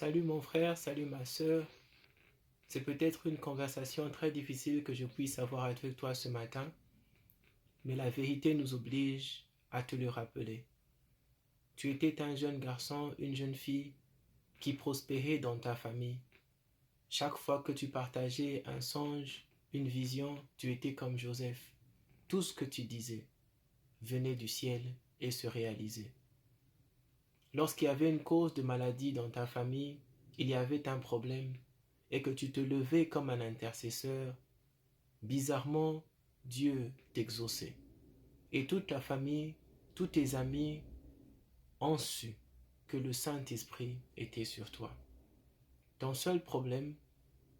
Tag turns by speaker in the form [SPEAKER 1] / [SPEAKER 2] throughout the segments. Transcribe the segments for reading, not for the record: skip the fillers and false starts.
[SPEAKER 1] Salut mon frère, salut ma sœur. C'est peut-être une conversation très difficile que je puisse avoir avec toi ce matin, mais la vérité nous oblige à te le rappeler. Tu étais un jeune garçon, une jeune fille qui prospérait dans ta famille. Chaque fois que tu partageais un songe, une vision, tu étais comme Joseph. Tout ce que tu disais venait du ciel et se réalisait. Lorsqu'il y avait une cause de maladie dans ta famille, il y avait un problème, et que tu te levais comme un intercesseur, bizarrement, Dieu t'exauçait. Et toute ta famille, tous tes amis ont su que le Saint-Esprit était sur toi. Ton seul problème,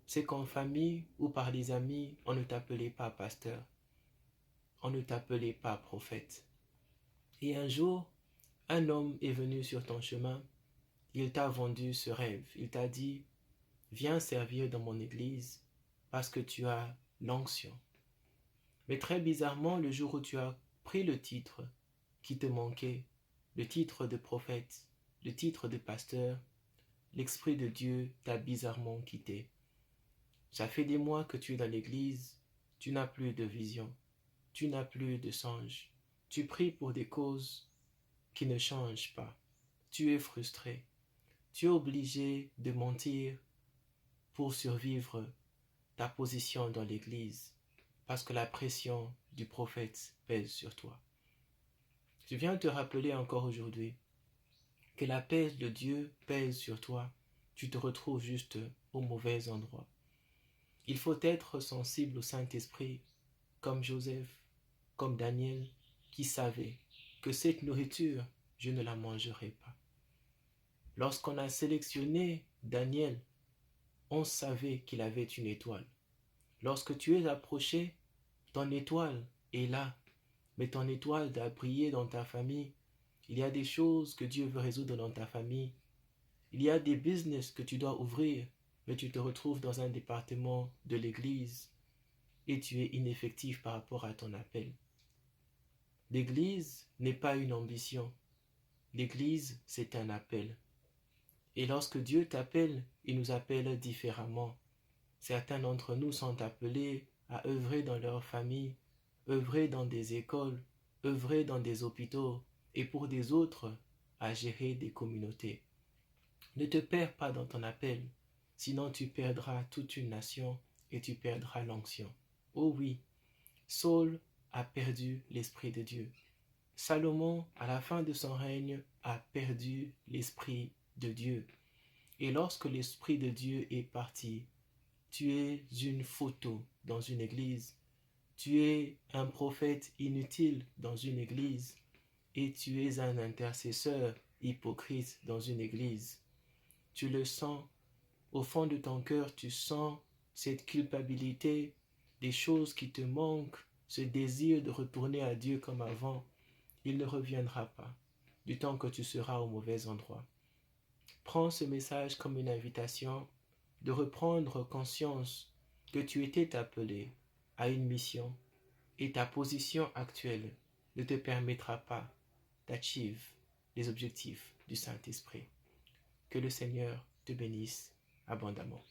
[SPEAKER 1] c'est qu'en famille ou par les amis, on ne t'appelait pas pasteur, on ne t'appelait pas prophète. Et un jour, un homme est venu sur ton chemin, il t'a vendu ce rêve, il t'a dit, viens servir dans mon église parce que tu as l'onction. Mais très bizarrement, le jour où tu as pris le titre qui te manquait, le titre de prophète, le titre de pasteur, l'Esprit de Dieu t'a bizarrement quitté. Ça fait des mois que tu es dans l'église, tu n'as plus de vision, tu n'as plus de songe, tu pries pour des causes qui ne changent pas, tu es frustré, tu es obligé de mentir pour survivre ta position dans l'église, parce que la pression du prophète pèse sur toi. Je viens te rappeler encore aujourd'hui que la paix de Dieu pèse sur toi, tu te retrouves juste au mauvais endroit. Il faut être sensible au Saint-Esprit, comme Joseph, comme Daniel, qui savait que cette nourriture, je ne la mangerai pas. Lorsqu'on a sélectionné Daniel, on savait qu'il avait une étoile. Lorsque tu es approché, ton étoile est là, mais ton étoile doit briller dans ta famille. Il y a des choses que Dieu veut résoudre dans ta famille. Il y a des business que tu dois ouvrir, mais tu te retrouves dans un département de l'église et tu es ineffectif par rapport à ton appel. L'église n'est pas une ambition. L'église, c'est un appel. Et lorsque Dieu t'appelle, il nous appelle différemment. Certains d'entre nous sont appelés à œuvrer dans leur famille, œuvrer dans des écoles, œuvrer dans des hôpitaux, et pour des autres, à gérer des communautés. Ne te perds pas dans ton appel, sinon tu perdras toute une nation et tu perdras l'onction. Oh oui, Saul a perdu l'Esprit de Dieu. Salomon, à la fin de son règne, a perdu l'Esprit de Dieu. Et lorsque l'Esprit de Dieu est parti, tu es une photo dans une église, tu es un prophète inutile dans une église et tu es un intercesseur hypocrite dans une église. Tu le sens, au fond de ton cœur, tu sens cette culpabilité, des choses qui te manquent, ce désir de retourner à Dieu comme avant. Il ne reviendra pas du temps que tu seras au mauvais endroit. Prends ce message comme une invitation de reprendre conscience que tu étais appelé à une mission et ta position actuelle ne te permettra pas d'achieve les objectifs du Saint-Esprit. Que le Seigneur te bénisse abondamment.